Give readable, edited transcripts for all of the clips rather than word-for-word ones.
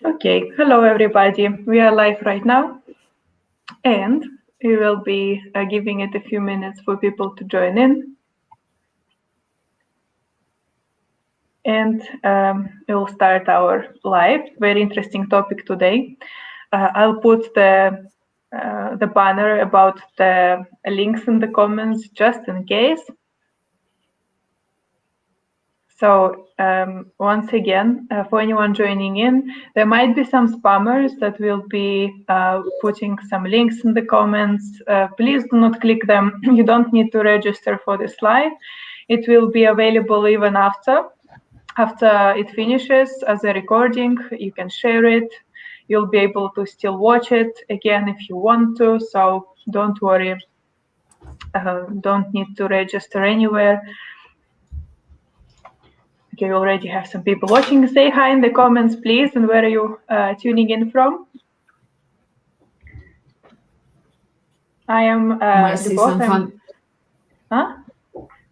Okay, hello everybody. We are live right now, and we will be giving it a few minutes for people to join in. And we'll start our live. Very interesting topic today. I'll put the banner about the links in the comments just in case. So once again, for anyone joining in, there might be some spammers that will be putting some links in the comments. Please do not click them. You don't need to register for this live. It will be available even after it finishes as a recording. You can share it. You'll be able to still watch it again if you want to. So don't worry. Don't need to register anywhere. Okay, we already have some people watching. Say hi in the comments, please, and where are you tuning in from? I am. Might see some fun. Huh?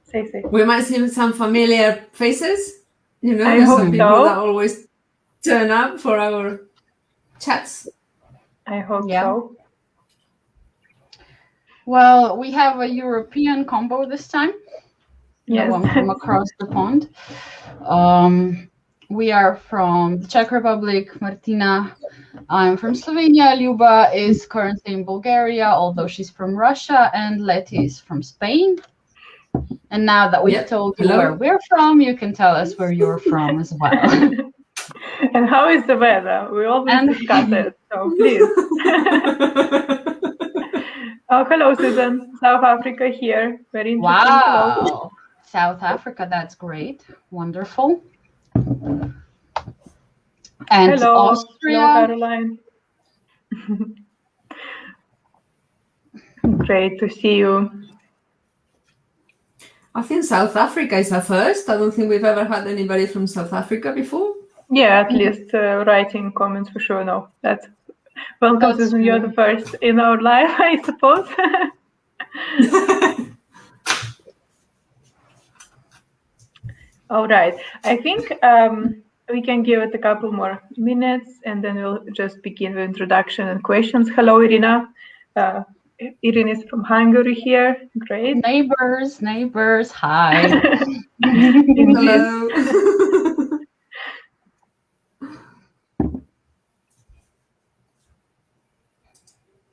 Say. We might see some familiar faces. You know, I there's hope some people so. that always turn up for our chats. I hope so. Well, we have a European combo this time. Yes. No one from across the pond. We are from the Czech Republic. Martina, I'm from Slovenia. Ljuba is currently in Bulgaria, although she's from Russia, and Leti is from Spain. And now that we've told you where we're from, you can tell us where you're from as well. And how is the weather? We always discuss it, so please. Oh, hello, Susan. South Africa here. Very interesting. Wow. Hello. South Africa, that's great. Wonderful. And hello, Austria. Hello, Caroline. Great to see you. I think South Africa is a first. I don't think we've ever had anybody from South Africa before. Yeah, at least writing comments for sure. No, that's welcome, Susan. You're the first in our live, I suppose. All right. I think we can give it a couple more minutes, and then we'll just begin with introduction and questions. Hello, Irina. Irina is from Hungary here. Great. Neighbors. Hi. Hello.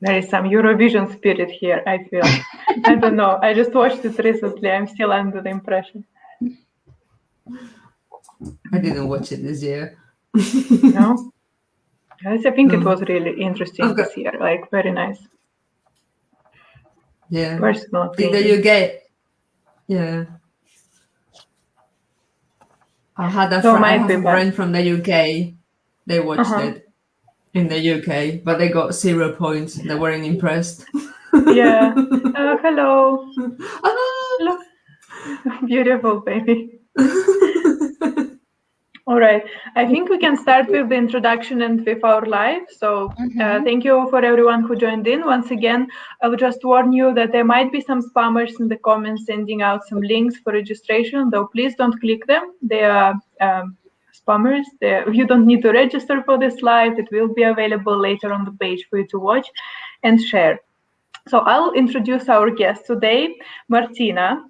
There is some Eurovision spirit here, I feel. I don't know. I just watched it recently. I'm still under the impression. I didn't watch it this year. No? I think it was really interesting this year. Like, very nice. Yeah. Personal In the UK. Yeah. I had a friend from the UK. They watched it in the UK, but they got 0 points. They weren't impressed. Yeah. Hello. Hello. Beautiful, baby. All right. I think we can start with the introduction and with our live. So thank you for everyone who joined in. Once again, I would just warn you that there might be some spammers in the comments sending out some links for registration, though please don't click them. They are spammers. You don't need to register for this live. It will be available later on the page for you to watch and share. So I'll introduce our guest today, Martina.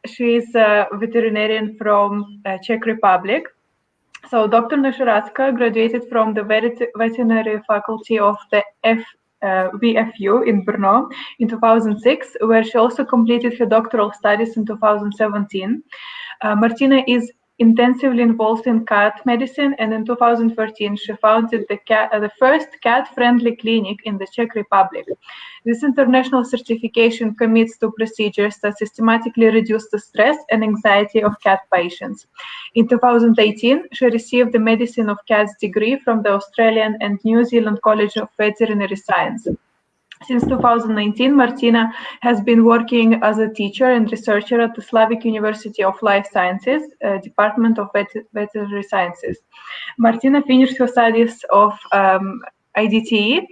She is a veterinarian from Czech Republic. So Dr. Načeradská graduated from the veterinary faculty of the VFU in Brno in 2006, where she also completed her doctoral studies in 2017. Martina is intensively involved in cat medicine, and in 2013 she founded the first cat-friendly clinic in the Czech Republic. This international certification commits to procedures that systematically reduce the stress and anxiety of cat patients. In 2018, she received the Medicine of Cats degree from the Australian and New Zealand College of Veterinary Science. Since 2019, Martina has been working as a teacher and researcher at the Slavic University of Life Sciences, Department of Veterinary Sciences. Martina finished her studies of IDTE.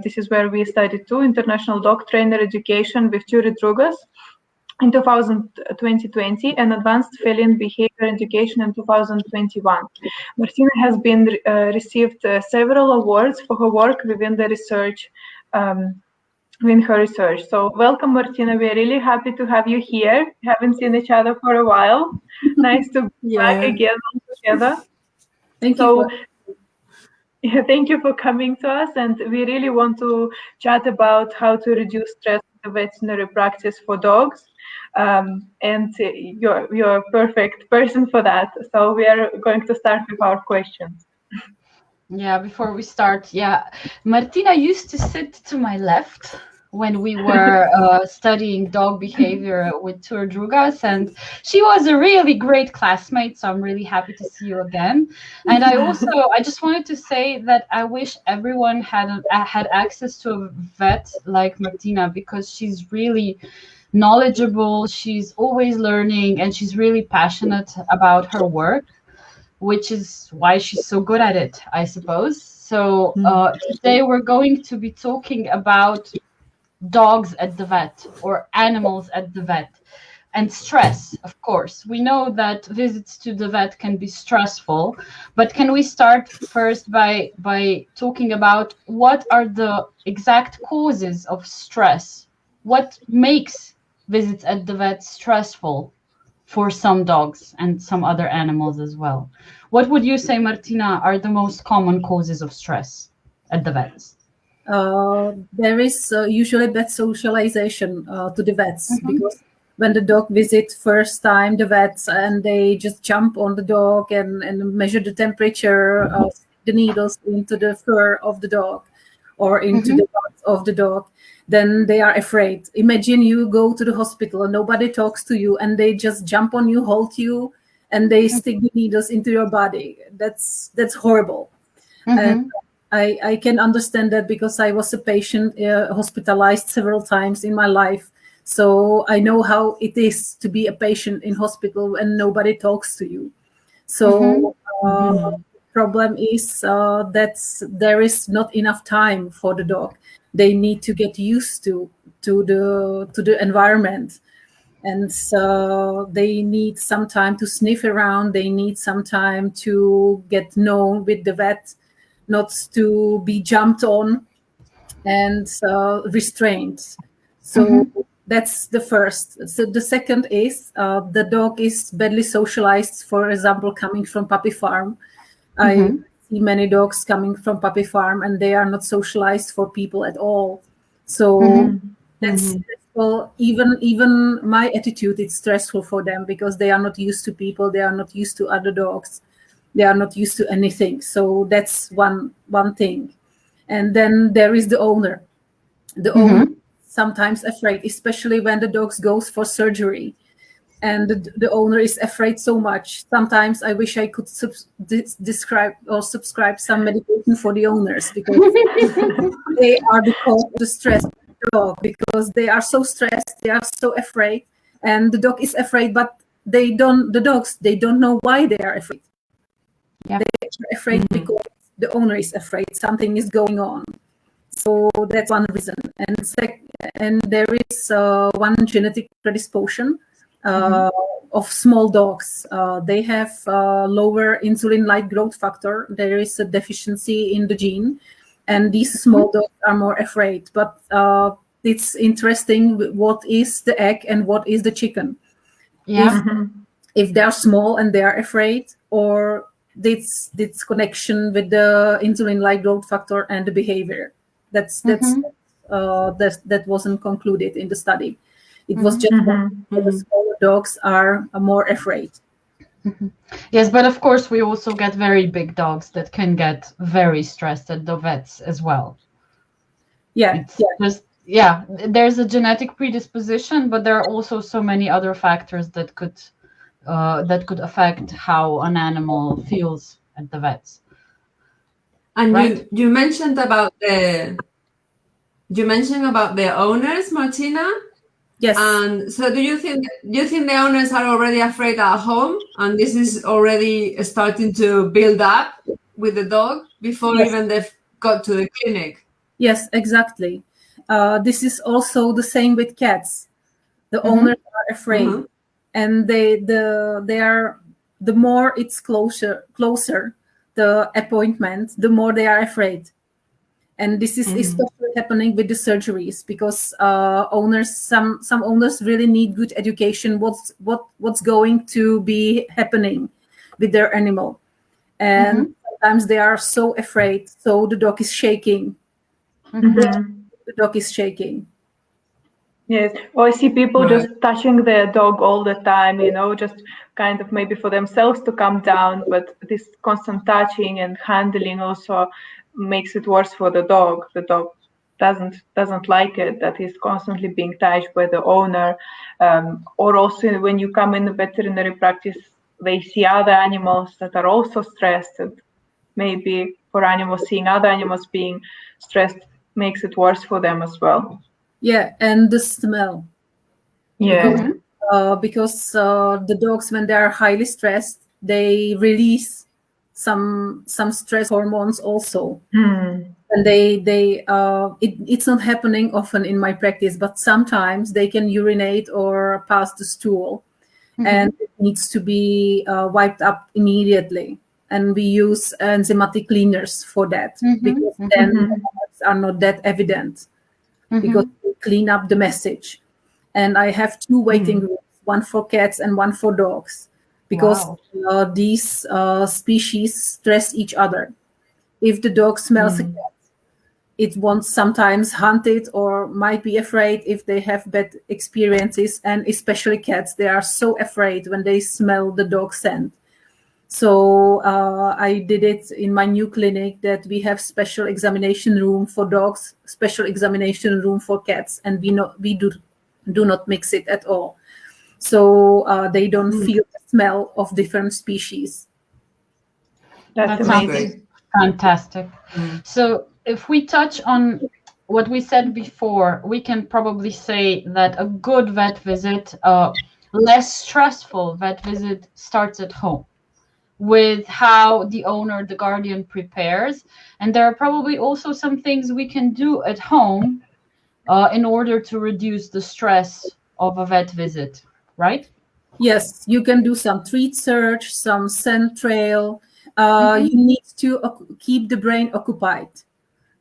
This is where we studied too, International Dog Trainer Education with Jurid Drugas. in 2020 and advanced feline behavior education in 2021. Martina has been received several awards for her work within the research. So welcome, Martina. We're really happy to have you here. We haven't seen each other for a while. Nice to be back again together. Thank you. Thank you for coming to us, and we really want to chat about how to reduce stress in the veterinary practice for dogs. And you're a perfect person for that. So we are going to start with our questions. Yeah, before we start, Martina used to sit to my left when we were studying dog behavior with Tur Drugas, and she was a really great classmate, so I'm really happy to see you again. And I just wanted to say that I wish everyone had access to a vet like Martina, because she's really knowledgeable, she's always learning, and she's really passionate about her work, which is why she's so good at it, I suppose. So today we're going to be talking about dogs at the vet, or animals at the vet, and stress. Of course, we know that visits to the vet can be stressful, but can we start first by talking about what are the exact causes of stress? What makes visits at the vet stressful for some dogs and some other animals as well? What would you say, Martina, are the most common causes of stress at the vets? There is usually bad socialization to the vets, because when the dog visits first time the vets, and they just jump on the dog and measure the temperature of the needles into the fur of the dog or into the guts of the dog, then they are afraid. Imagine you go to the hospital and nobody talks to you, and they just jump on you, hold you, and they stick the needles into your body. That's horrible. And I can understand that, because I was a patient hospitalized several times in my life. So I know how it is to be a patient in hospital and nobody talks to you. So the problem is that there is not enough time for the dog. They need to get used to the environment. And so they need some time to sniff around. They need some time to get known with the vet, not to be jumped on and restrained. So that's the first. So the second is the dog is badly socialized. For example, coming from puppy farm, I see many dogs coming from puppy farm, and they are not socialized for people at all. So that's stressful. Even my attitude is stressful for them, because they are not used to people. They are not used to other dogs. They are not used to anything. So that's one thing. And then there is the owner. The owner sometimes afraid, especially when the dog goes for surgery, and the owner is afraid so much. Sometimes I wish I could describe or subscribe some medication for the owners, because they are the cause of the stress of the dog, because they are so stressed, they are so afraid, and the dog is afraid, but they don't know why they are afraid. They are afraid because the owner is afraid something is going on. So that's one reason. And there is one genetic predisposition of small dogs. They have lower insulin-like growth factor. There is a deficiency in the gene, and these small dogs are more afraid. But it's interesting what is the egg and what is the chicken. If they're small and they are afraid, or this connection with the insulin-like growth factor and the behavior. That wasn't concluded in the study. It was just that the smaller dogs are more afraid. Yes, but of course we also get very big dogs that can get very stressed at the vets as well. There's a genetic predisposition, but there are also so many other factors that could affect how an animal feels at the vets. And right? you mentioned about the owners, Martina. Yes. And so do you think the owners are already afraid at home, and this is already starting to build up with the dog before even they've got to the clinic? Yes, exactly. This is also the same with cats. the owners are afraid, and they are, the more it's closer the appointment, the more they are afraid. And this is especially happening with the surgeries, because owners, some owners really need good education what's going to be happening with their animal, and sometimes they are so afraid, so the dog is shaking. The dog is shaking. Yes, or I see people just touching their dog all the time, just kind of maybe for themselves to calm down, but this constant touching and handling also makes it worse for the dog. The dog doesn't like it, that he's constantly being touched by the owner. Or also when you come in the veterinary practice, they see other animals that are also stressed, and maybe for animals, seeing other animals being stressed makes it worse for them as well. Yeah, and the smell. Yeah. Because the dogs, when they are highly stressed, they release some stress hormones also. And it's not happening often in my practice, but sometimes they can urinate or pass the stool, and it needs to be wiped up immediately. And we use enzymatic cleaners for that, because then the marks are not that evident, because we clean up the message. And I have 2 waiting rooms, one for cats and one for dogs, because these species stress each other. If the dog smells a cat, it won't sometimes hunt it, or might be afraid if they have bad experiences. And especially cats, they are so afraid when they smell the dog scent. So I did it in my new clinic, that we have special examination room for dogs, special examination room for cats, and we do not mix it at all. So they don't feel the smell of different species. That's amazing. Fantastic. So if we touch on what we said before, we can probably say that a good vet visit, less stressful vet visit, starts at home, with how the owner, the guardian, prepares. And there are probably also some things we can do at home in order to reduce the stress of a vet visit, right? Yes, you can do some treat search, some scent trail. You need to keep the brain occupied.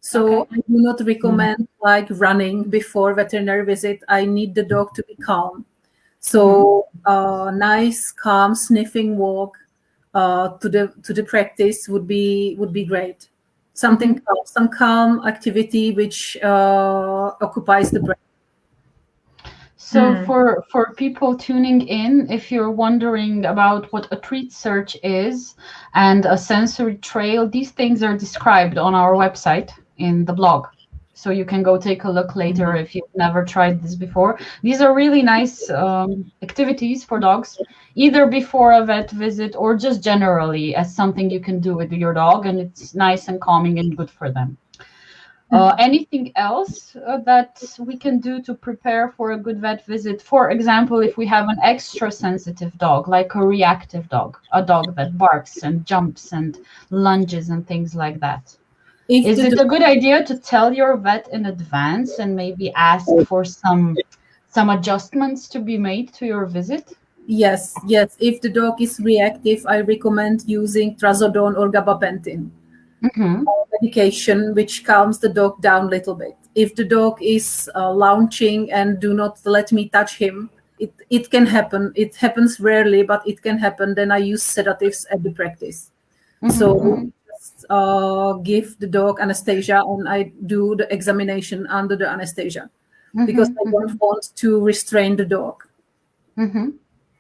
So I do not recommend like running before veterinary visit. I need the dog to be calm. So nice, calm, sniffing walk to the practice would be great. Something calm, some calm activity which occupies the brain. So for people tuning in, if you're wondering about what a treat search is and a sensory trail, these things are described on our website in the blog. So you can go take a look later if you've never tried this before. These are really nice activities for dogs, either before a vet visit or just generally as something you can do with your dog, and it's nice and calming and good for them. Anything else that we can do to prepare for a good vet visit? For example, if we have an extra sensitive dog, like a reactive dog, a dog that barks and jumps and lunges and things like that. Is it a good idea to tell your vet in advance and maybe ask for some adjustments to be made to your visit? Yes. If the dog is reactive, I recommend using trazodone or gabapentin. Medication which calms the dog down a little bit. If the dog is lounging and do not let me touch him, it can happen. It happens rarely, but it can happen. Then I use sedatives at the practice. So just give the dog anesthesia, and I do the examination under the anesthesia because I don't want to restrain the dog.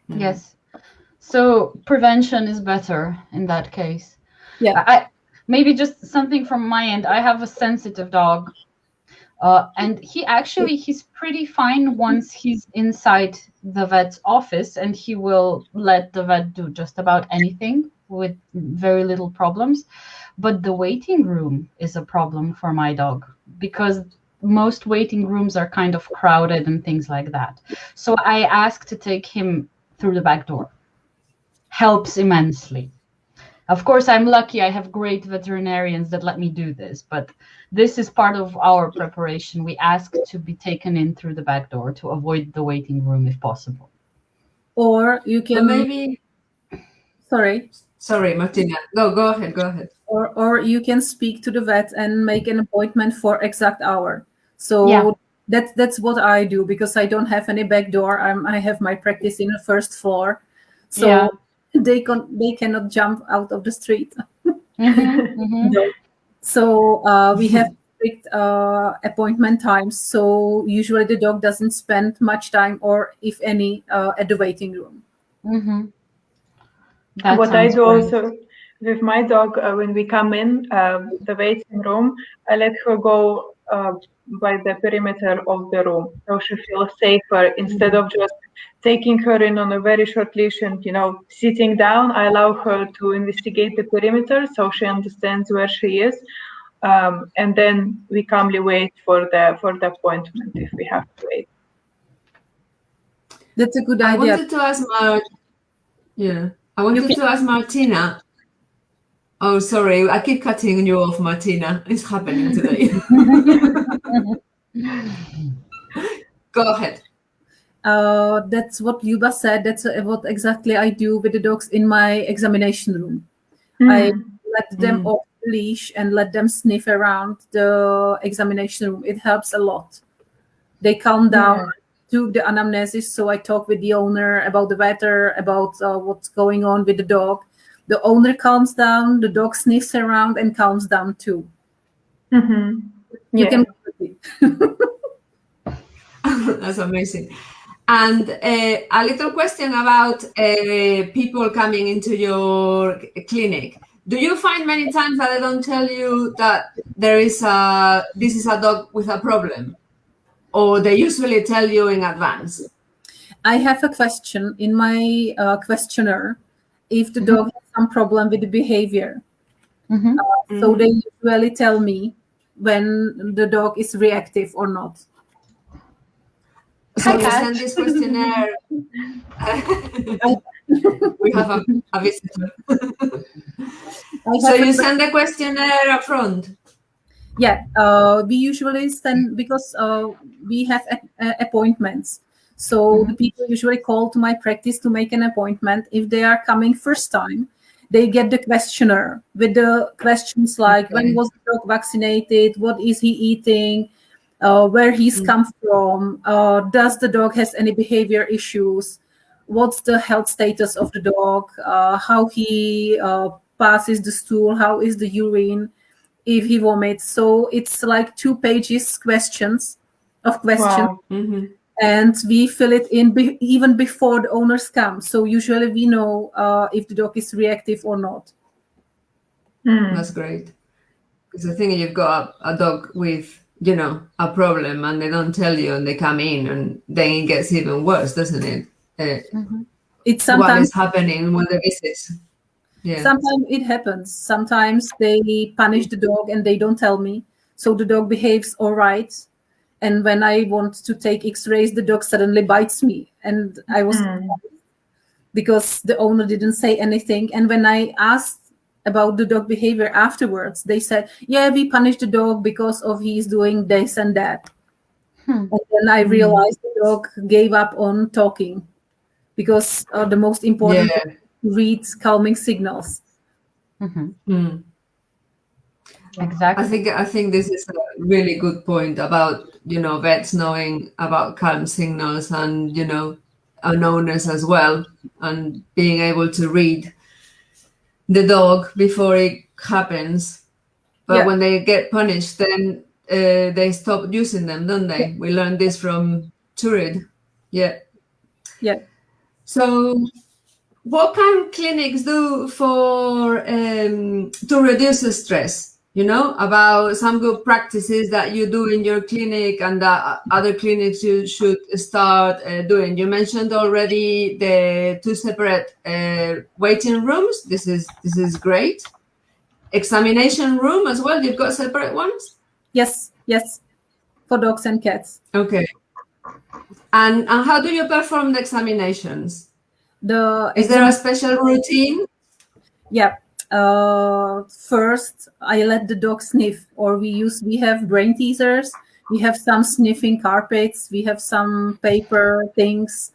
Yes. So prevention is better in that case. Yeah. Maybe just something from my end. I have a sensitive dog, and he's pretty fine once he's inside the vet's office, and he will let the vet do just about anything with very little problems. But the waiting room is a problem for my dog, because most waiting rooms are kind of crowded and things like that. So I ask to take him through the back door. Helps immensely. Of course, I'm lucky. I have great veterinarians that let me do this, but this is part of our preparation. We ask to be taken in through the back door to avoid the waiting room if possible. Or you can maybe. Sorry, Martina. Go ahead. Or you can speak to the vet and make an appointment for exact hour. So Yeah. that's what I do, because I don't have any back door. I have my practice in the first floor, so Yeah. they cannot jump out of the street. Mhm. So we have strict appointment times. So usually the dog doesn't spend much time, or if any, at the waiting room. Mhm. What I do great. also with my dog, when we come in the waiting room, I let her go by the perimeter of the room, so she feels safer. Instead of just taking her in on a very short leash and sitting down, I allow her to investigate the perimeter so she understands where she is, and then we calmly wait for the appointment if we have to wait. That's a good I idea. wanted to ask Martina. Oh, sorry, I keep cutting you off, Martina. It's happening today. Go ahead. That's what Luba said. That's what exactly I do with the dogs in my examination room. I let them off the leash and let them sniff around the examination room. It helps a lot. They calm down, do the anamnesis. So I talk with the owner about the weather, about what's going on with the dog. The owner calms down, the dog sniffs around and calms down too. You can. That's amazing. And a little question about people coming into your clinic. Do you find many times that they don't tell you that this is a dog with a problem, or they usually tell you in advance? I have a question in my questionnaire. If the dog has some problem with the behavior, so they usually tell me when the dog is reactive or not. So you send this questionnaire. We have a visitor. So you send the questionnaire up front? Yeah, we usually send, because we have appointments. So the people usually call to my practice to make an appointment. If they are coming first time, they get the questionnaire with the questions like, when was the dog vaccinated? What is he eating? Where he's come from? Does the dog has any behavior issues? What's the health status of the dog? How he passes the stool? How is the urine? If he vomits. So it's like 2 pages questions. Wow. And we fill it in even before the owners come. So usually we know if the dog is reactive or not. That's great. Because I think you've got a dog with, a problem, and they don't tell you, and they come in, and then it gets even worse, doesn't it? It's sometimes what is happening when the visits. Yeah. Sometimes it happens. Sometimes they punish the dog and they don't tell me. So the dog behaves all right. And when I want to take X-rays, the dog suddenly bites me. And I was because the owner didn't say anything. And when I asked about the dog behavior afterwards, they said, yeah, we punished the dog because of he's doing this and that. And then I realized the dog gave up on talking, because the most important thing is to read calming signals. Exactly. I think this is a really good point about, vets knowing about calm signals, and, and owners as well, and being able to read the dog before it happens. But when they get punished, then they stop using them, don't they? We learned this from Turid. Yeah. So what can clinics do for to reduce the stress? About some good practices that you do in your clinic and that other clinics you should start doing. You mentioned already the 2 separate waiting rooms. This is great. Examination room as well. You've got separate ones? Yes, for dogs and cats. Okay. And how do you perform the examinations? Is there a special routine? Yeah. first I let the dog sniff, or we have brain teasers, we have some sniffing carpets, we have some paper things.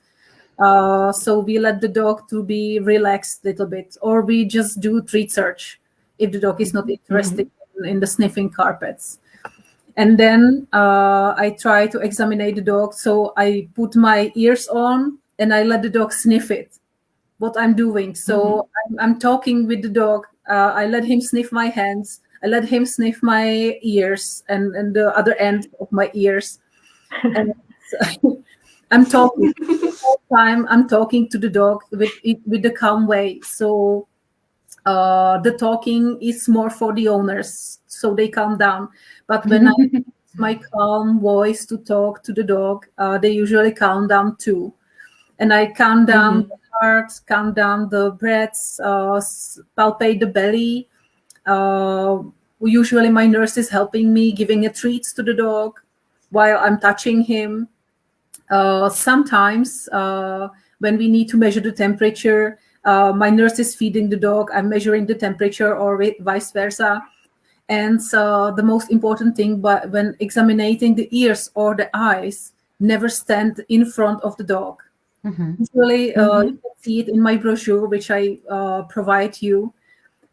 So we let the dog to be relaxed a little bit, or we just do treat search if the dog is not interested in the sniffing carpets. And then I try to examine the dog. So I put my ears on and I let the dog sniff it, what I'm doing. So I'm talking with the dog. I let him sniff my hands. I let him sniff my ears and the other end of my ears. And I'm talking the whole time. I'm talking to the dog with the calm way. So the talking is more for the owners, so they calm down. But when I use my calm voice to talk to the dog, they usually calm down too. And I count down the heart, count down the breaths, palpate the belly. Usually my nurse is helping me, giving a treats to the dog while I'm touching him. Sometimes when we need to measure the temperature, my nurse is feeding the dog, I'm measuring the temperature, or vice versa. And the most important thing, but when examining the ears or the eyes, never stand in front of the dog. Usually, you can see it in my brochure, which I provide you.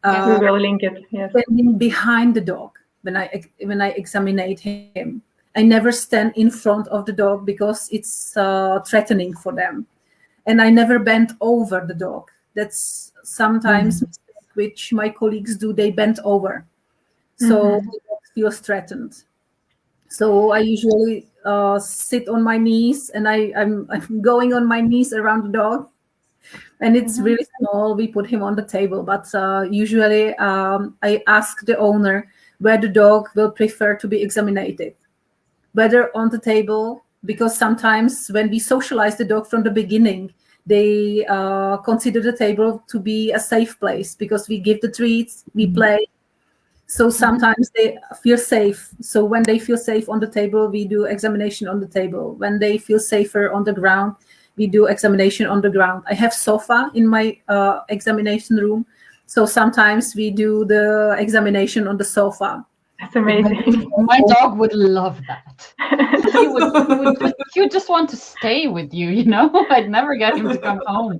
We will link it. Yes. Standing behind the dog when I examine him. I never stand in front of the dog because it's threatening for them. And I never bend over the dog. That's sometimes mistake which my colleagues do. They bend over. So the dog feels threatened. So I usually sit on my knees, and I'm going on my knees around the dog. And it's really small. We put him on the table. But usually I ask the owner where the dog will prefer to be examined. Whether on the table, because sometimes when we socialize the dog from the beginning, they consider the table to be a safe place because we give the treats, we play. So sometimes they feel safe. So when they feel safe on the table, we do examination on the table. When they feel safer on the ground, we do examination on the ground. I have sofa in my examination room. So sometimes we do the examination on the sofa. That's amazing. My dog would love that. He would just want to stay with you, you know? I'd never get him to come home.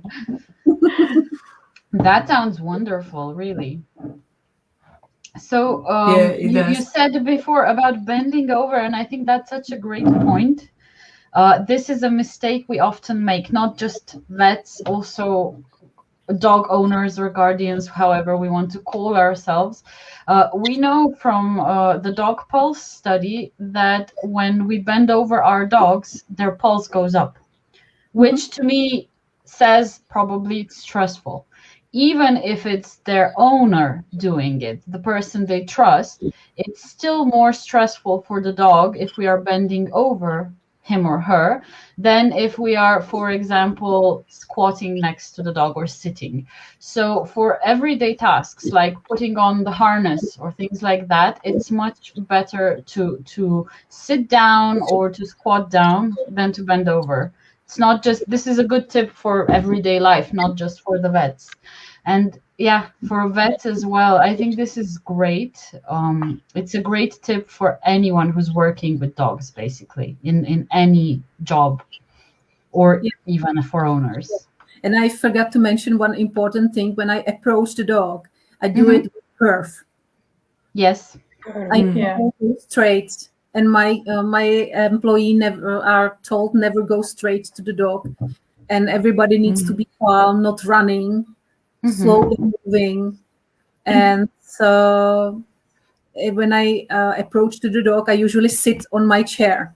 That sounds wonderful, really. So you said before about bending over, and I think that's such a great point. This is a mistake we often make, not just vets, also dog owners or guardians, however we want to call ourselves. We know from the dog pulse study that when we bend over our dogs, their pulse goes up, which to me says probably it's stressful. Even if it's their owner doing it, the person they trust, it's still more stressful for the dog if we are bending over him or her than if we are, for example, squatting next to the dog or sitting. So for everyday tasks like putting on the harness or things like that, it's much better to sit down or to squat down than to bend over. It's not just, this is a good tip for everyday life, not just for the vets. And yeah, for vets as well, I think this is great. It's a great tip for anyone who's working with dogs, basically, in any job, or even for owners. And I forgot to mention one important thing. When I approach the dog, I do it with curve. Yes. I go straight. And my employee are told never go straight to the dog. And everybody needs to be calm, not running. Slowly moving. And so when I approach to the dog, I usually sit on my chair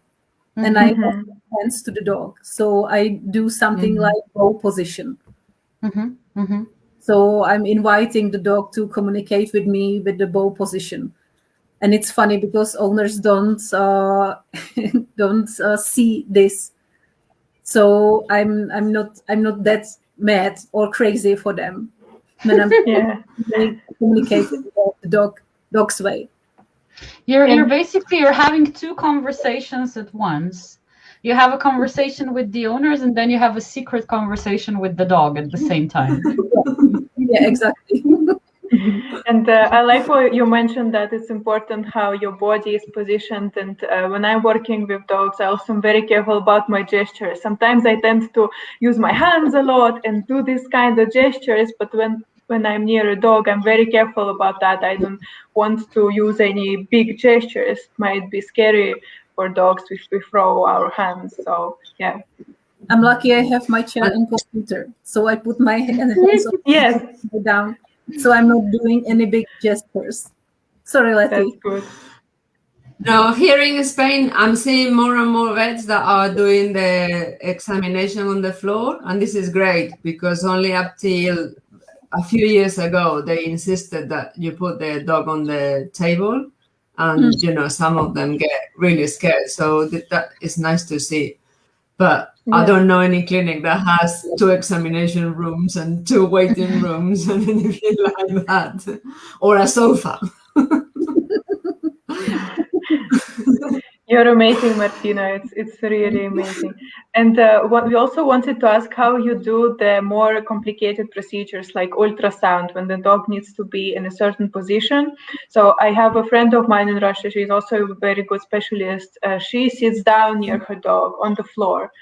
and I hold my hands to the dog. So I do something like bow position. So I'm inviting the dog to communicate with me with the bow position. And it's funny because owners don't see this. So I'm not that mad or crazy for them. When I'm communicating the dog's way. You're basically having two conversations at once. You have a conversation with the owners, and then you have a secret conversation with the dog at the same time. Yeah, exactly. And I like what you mentioned, that it's important how your body is positioned. And when I'm working with dogs, I also am very careful about my gestures. Sometimes I tend to use my hands a lot and do this kind of gestures, but when I'm near a dog, I'm very careful about that. I don't want to use any big gestures. It might be scary for dogs if we throw our hands. So yeah. I'm lucky I have my chair and computer, so I put my hands Yes, down, so I'm not doing any big gestures. Sorry, Letty. that's good. No, here in Spain, I'm seeing more and more vets that are doing the examination on the floor, and this is great because only up till a few years ago they insisted that you put the dog on the table, and you know, some of them get really scared. So that is nice to see. But I don't know any clinic that has 2 examination rooms and 2 waiting rooms and anything like that, or a sofa. You're amazing, Martina. It's really amazing. And what we also wanted to ask how you do the more complicated procedures like ultrasound when the dog needs to be in a certain position. So I have a friend of mine in Russia. She's also a very good specialist. She sits down near her dog on the floor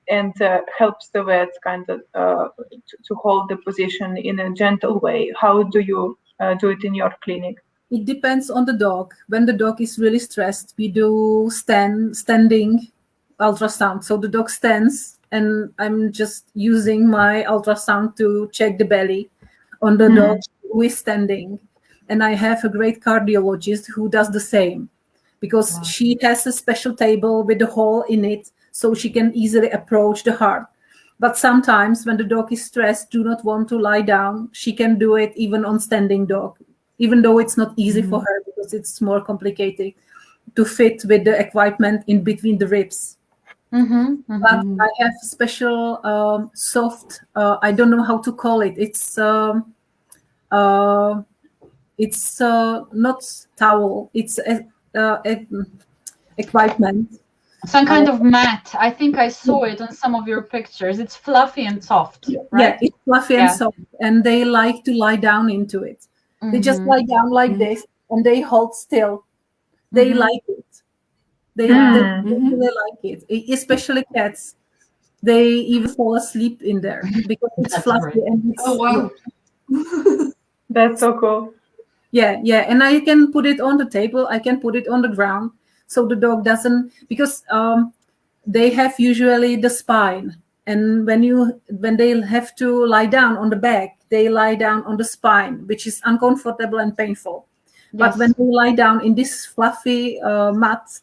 and helps the vet kind of to hold the position in a gentle way. How do you do it in your clinic? It depends on the dog. When the dog is really stressed, we do standing ultrasound. So the dog stands, and I'm just using my ultrasound to check the belly on the dog who is standing. And I have a great cardiologist who does the same, because she has a special table with a hole in it, so she can easily approach the heart. But sometimes when the dog is stressed, do not want to lie down, she can do it even on standing dog, even though it's not easy for her because it's more complicated to fit with the equipment in between the ribs. But I have special soft, I don't know how to call it. It's not towel. It's equipment. Some kind of mat. I think I saw it on some of your pictures. It's fluffy and soft, right? Yeah, it's fluffy and soft, and they like to lie down into it. They just lie down like this, and they hold still. They like it. They really like it, especially cats. They even fall asleep in there because it's fluffy and it's That's so cool. Yeah, and I can put it on the table. I can put it on the ground, so the dog doesn't, because they have usually the spine, and when they have to lie down on the back, they lie down on the spine, which is uncomfortable and painful. Yes. But when they lie down in this fluffy mat,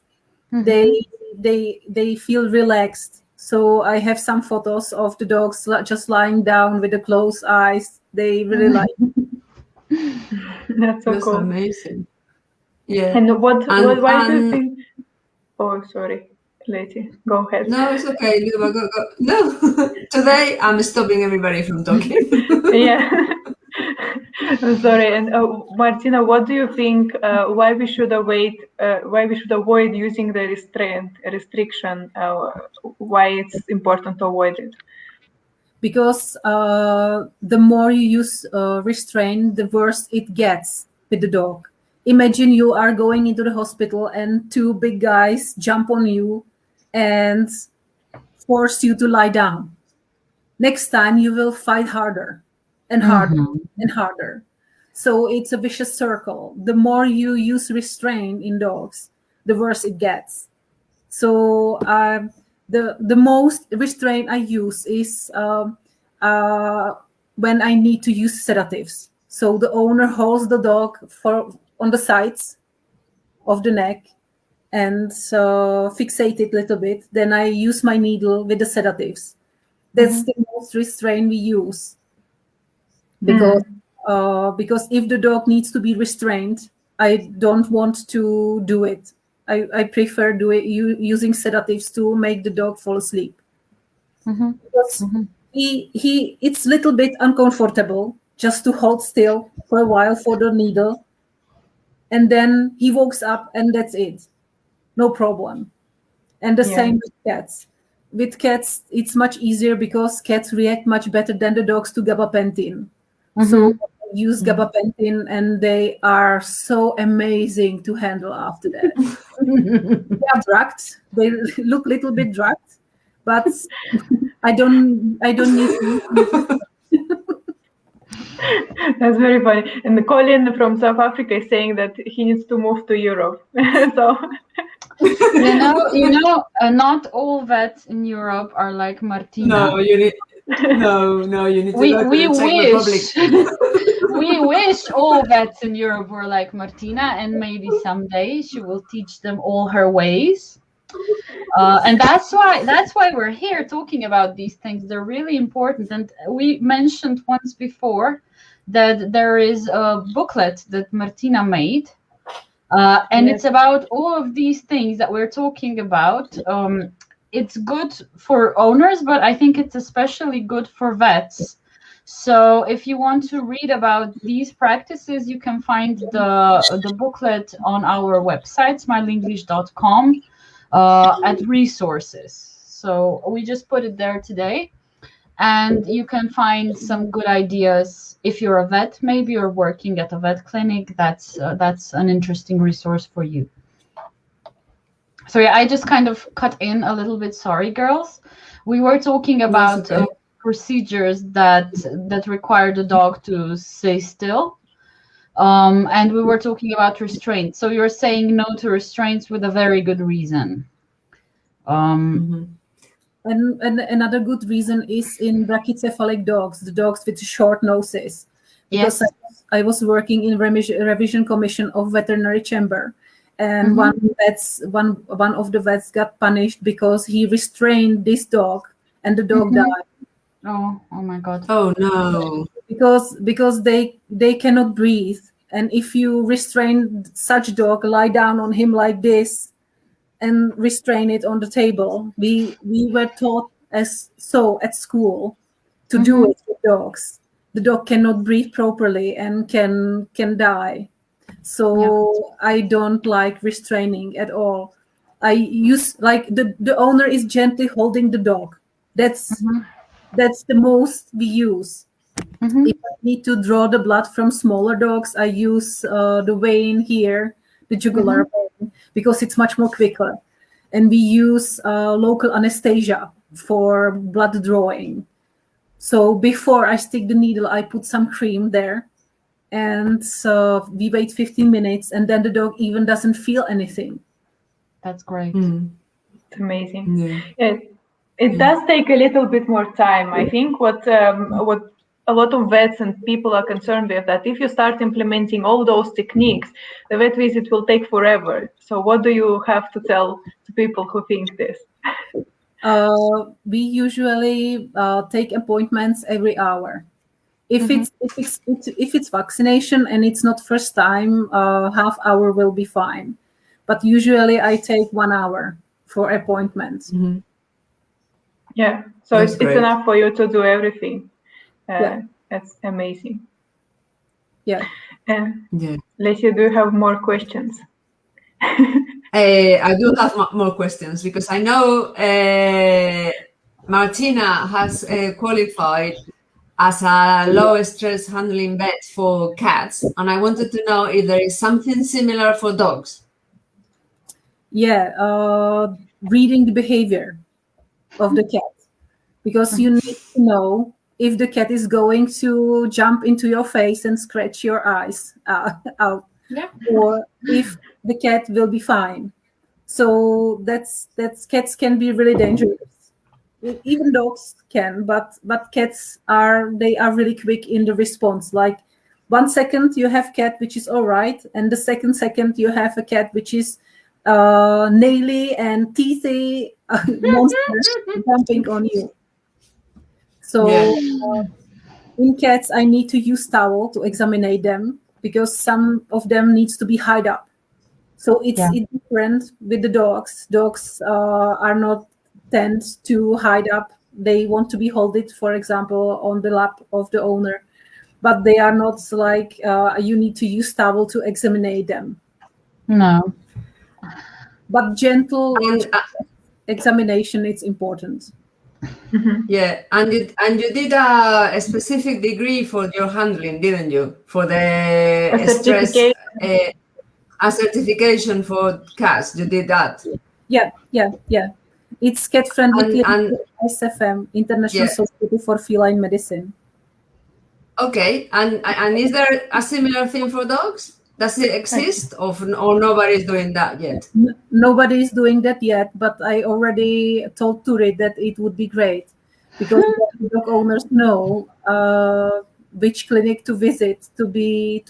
they feel relaxed. So I have some photos of the dogs just lying down with the closed eyes. They really like it. That's so cool. Amazing. Yeah. And why do you think? Oh, sorry, Letty, go ahead. No, it's okay. Luba, go. No, today I'm stopping everybody from talking. Yeah. I'm sorry. And Martina, what do you think? Why we should avoid using the restriction? Why it's important to avoid it? Because the more you use restraint, the worse it gets with the dog. Imagine you are going into the hospital and 2 big guys jump on you and force you to lie down. Next time you will fight harder and harder and harder. So it's a vicious circle. The more you use restraint in dogs, the worse it gets. So the most restraint I use is when I need to use sedatives. So the owner holds the dog on the sides of the neck and fixate it a little bit. Then I use my needle with the sedatives. That's the most restraint we use. Because if the dog needs to be restrained, I don't want to do it. I prefer using sedatives to make the dog fall asleep. Because it's a little bit uncomfortable just to hold still for a while for the needle. And then he wakes up and that's it. No problem. And the same with cats. With cats, it's much easier because cats react much better than the dogs to gabapentin. So use gabapentin, and they are so amazing to handle after that. They are drugged. They look a little bit drugged, but I don't need to. That's very funny. And Colin from South Africa is saying that he needs to move to Europe. So not all vets in Europe are like Martina. No, you need to go to the Czech Republic. We wish all vets in Europe were like Martina, and maybe someday she will teach them all her ways. And that's why we're here talking about these things. They're really important. And we mentioned once before that there is a booklet that Martina made, and it's about all of these things that we're talking about. It's good for owners, but I think it's especially good for vets. So if you want to read about these practices, you can find the booklet on our website, smilenglish.com, at resources. So we just put it there today, and you can find some good ideas. If you're a vet, maybe you're working at a vet clinic, that's an interesting resource for you. So yeah, I just kind of cut in a little bit. Sorry, girls. We were talking about procedures that require the dog to stay still. And we were talking about restraint. So you're saying no to restraints with a very good reason. And another good reason is in brachycephalic dogs, the dogs with short noses. Because I was working in revision commission of veterinary chamber. And one of the vets got punished because he restrained this dog, and the dog died. Oh my God! Oh no! Because they cannot breathe, and if you restrain such dog, lie down on him like this, and restrain it on the table. We were taught at school to do it with dogs. The dog cannot breathe properly and can die. So I don't like restraining at all. I use the owner is gently holding the dog. That's the most we use. If I need to draw the blood from smaller dogs, I use the vein here, the jugular vein, because it's much more quicker. And we use local anesthesia for blood drawing. So before I stick the needle, I put some cream there. And so we wait 15 minutes, and then the dog even doesn't feel anything. That's great. It's amazing. Yeah. It does take a little bit more time. I think what a lot of vets and people are concerned with, that if you start implementing all those techniques, the vet visit will take forever. So what do you have to tell to people who think this? We usually take appointments every hour. If it's vaccination and it's not first time, half hour will be fine. But usually I take 1 hour for appointments. Yeah, so it's enough for you to do everything. That's amazing. Yeah. Lesia, do you have more questions? I do have more questions, because I know Martina has qualified as a low stress handling vet for cats, and I wanted to know if there is something similar for dogs. Yeah, reading the behavior of the cat, because you need to know if the cat is going to jump into your face and scratch your eyes out, or if the cat will be fine. So that's cats can be really dangerous. Even dogs can, but cats are really quick in the response. Like 1 second you have cat which is all right, and the second you have a cat which is naily and teethy monster jumping on you. So in cats, I need to use towel to examine them, because some of them needs to be hide up. So it's different with the dogs. Dogs are not tend to hide up. They want to be holded, for example, on the lap of the owner, but they are not like you need to use towel to examine them. No. But gentle examination is important. Yeah, and you did a specific degree for your handling, didn't you? For the A stress, certification. a certification for cats. You did that. Yeah. It's cat friendly And ISFM, International yeah. Society for Feline Medicine. Okay, and is there a similar thing for dogs? Does it exist, or nobody's doing that yet? Nobody is doing that yet, but I already told Ture that it would be great because dog owners know which clinic to visit to be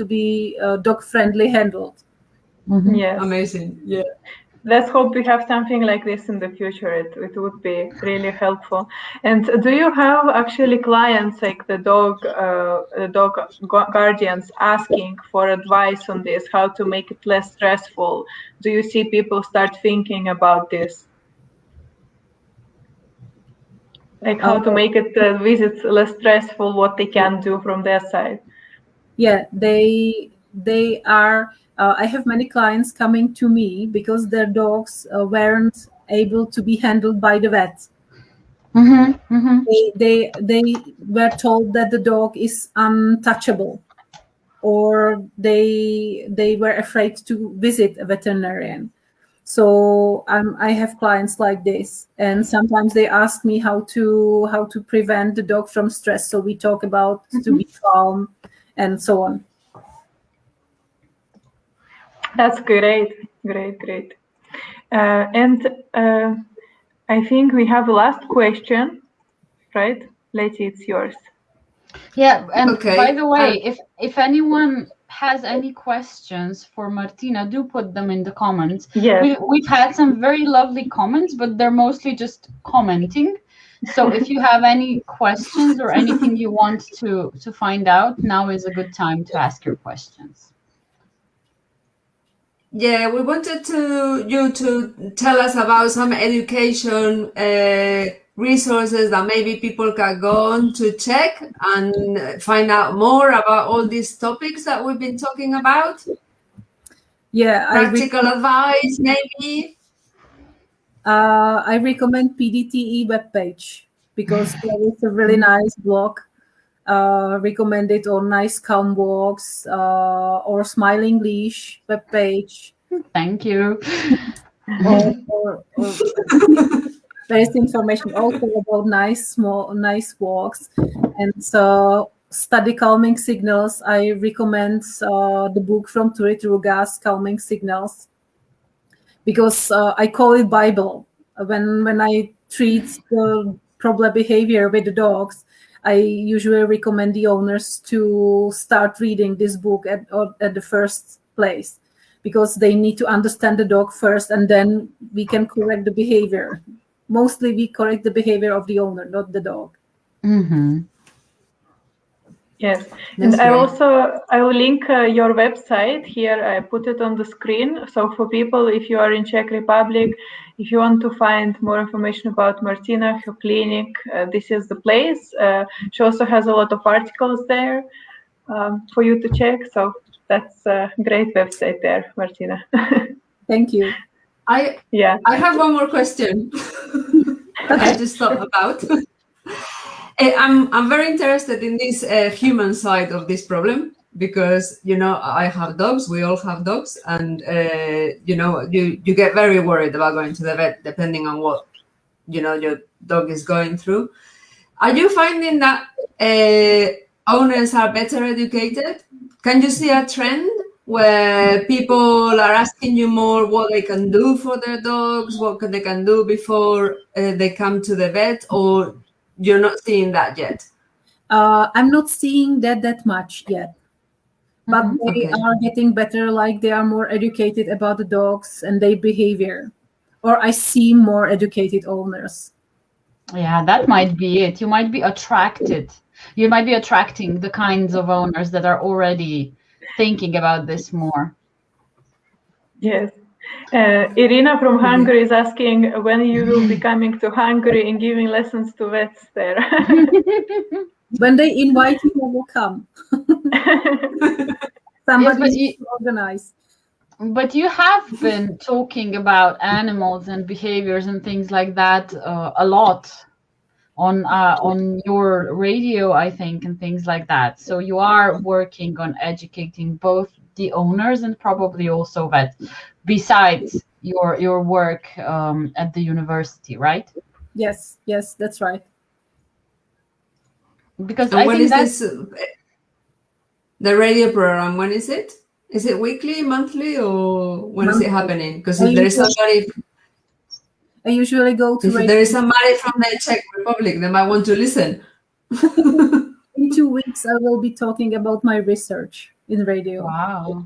dog friendly handled. Yes. Amazing. Yeah. Let's hope we have something like this in the future. It would be really helpful. And do you have actually clients like the dog guardians asking for advice on this, how to make it less stressful? Do you see people start thinking about this? Like how to make it visits less stressful, what they can do from their side? Yeah, they are. I have many clients coming to me because their dogs weren't able to be handled by the vet. They were told that the dog is untouchable, or they were afraid to visit a veterinarian. So I have clients like this, and sometimes they ask me how to prevent the dog from stress. So we talk about to be calm and so on. That's great. And I think we have a last question, right? Letty, it's yours. Yeah, and Okay. by the way, if anyone has any questions for Martina, do put them in the comments. Yes. We've had some very lovely comments, but they're mostly just commenting. So if you have any questions or anything you want to find out, now is a good time to ask your questions. Yeah, we wanted you to tell us about some education resources that maybe people can go on to check and find out more about all these topics that we've been talking about. Yeah, practical advice, maybe. I recommend PDTE webpage because there is a really nice blog recommended on Nice Calm Walks or Smiling Leash webpage. Thank you. or there is information also about nice walks. And so study calming signals. I recommend the book from Ture Turuga's Calming Signals, because I call it Bible. When I treat the problem behavior with the dogs, I usually recommend the owners to start reading this book at the first place, because they need to understand the dog first, and then we can correct the behavior. Mostly we correct the behavior of the owner, not the dog. Mm-hmm. Yes, That's and I will link your website here. I put it on the screen. So for people, if you are in Czech Republic, if you want to find more information about Martina, her clinic, this is the place. She also has a lot of articles there for you to check. So that's a great website there, Martina. Thank you. I have one more question. I just thought about. I'm very interested in this human side of this problem, because I have dogs. We all have dogs, and you get very worried about going to the vet depending on what your dog is going through. Are you finding that owners are better educated? Can you see a trend where people are asking you more what they can do for their dogs, what they can do before they come to the vet, or you're not seeing that yet? I'm not seeing that much yet, but they are getting better. Like they are more educated about the dogs and their behavior, or I see more educated owners. Yeah, that might be it. You might be attracted. You might be attracting the kinds of owners that are already thinking about this more. Yes. Irina from Hungary is asking when you will be coming to Hungary and giving lessons to vets there. When they invite me, I will come. Somebody needs to organize. But you have been talking about animals and behaviors and things like that a lot on your radio, I think, and things like that. So you are working on educating both the owners and probably also vets, besides your work at the university, right? Yes, that's right. Because And I when think is that's this the radio program? When is it? Is it weekly, monthly, or when is it happening? Because if there is somebody, I usually go to if there is somebody from the Czech Republic, they might want to listen. In 2 weeks, I will be talking about my research in radio. wow.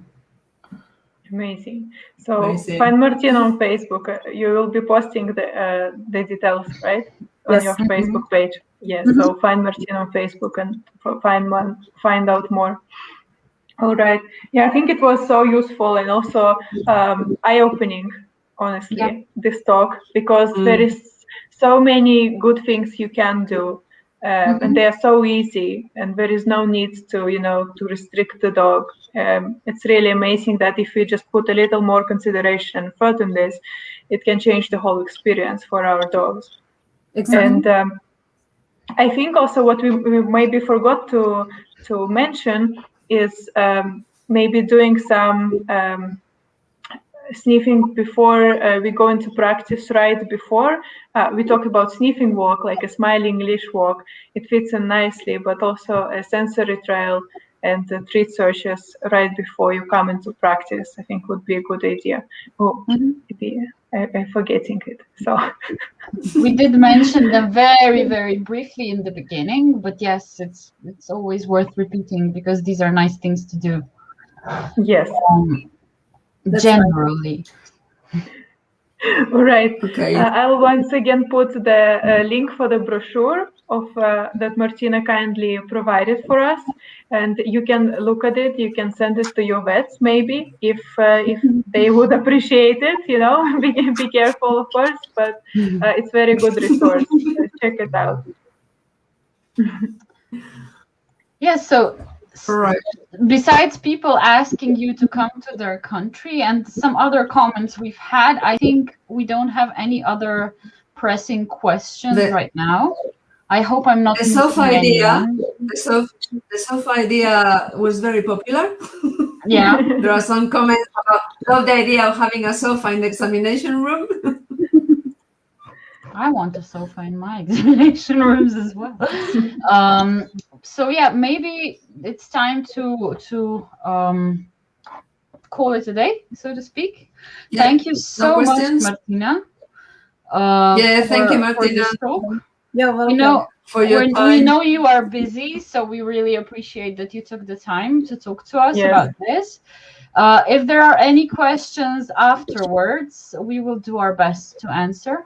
Amazing. So Amazing. find Martina on Facebook. You will be posting the details, right, on Yes. your Facebook page. Yes. So find Martina on Facebook and find out more. All right. Yeah, I think it was so useful and also eye-opening, honestly, this talk, because there is so many good things you can do, and they are so easy, and there is no need to, to restrict the dog. It's really amazing that if we just put a little more consideration and thought in this, it can change the whole experience for our dogs. Exactly. And I think also what we maybe forgot to mention is maybe doing some sniffing before we go into practice. Right before we talk about sniffing walk, like a smiling leash walk, it fits in nicely, but also a sensory trial and treat searches right before you come into practice, I think would be a good idea. Oh, maybe I'm forgetting it. So we did mention them very, very briefly in the beginning, but yes, it's always worth repeating because these are nice things to do. Yes. Generally. All right. Okay. I'll once again put the link for the brochure of that Martina kindly provided for us, and you can look at it. You can send it to your vets, maybe, if they would appreciate it. Be careful, of course, but it's very good resource. Check it out. Yes. So. Right. Besides people asking you to come to their country and some other comments we've had, I think we don't have any other pressing questions right now. I hope I'm not missing anyone. The sofa idea was very popular. Yeah. There are some comments about love the idea of having a sofa in the examination room. I want a sofa in my examination rooms as well. So yeah, maybe it's time to call it a day, so to speak. Yeah. Thank you so much, Martina. Thank you, Martina. Yeah, welcome. We know you are busy, so we really appreciate that you took the time to talk to us about this. If there are any questions afterwards, we will do our best to answer.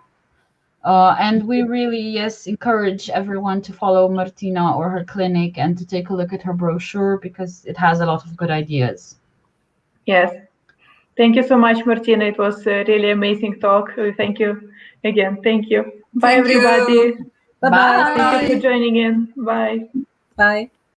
And we really, encourage everyone to follow Martina or her clinic and to take a look at her brochure because it has a lot of good ideas. Yes. Thank you so much, Martina. It was a really amazing talk. Thank you again. Thank you. Bye, everybody. Bye-bye. Thank you for joining in. Bye. Bye.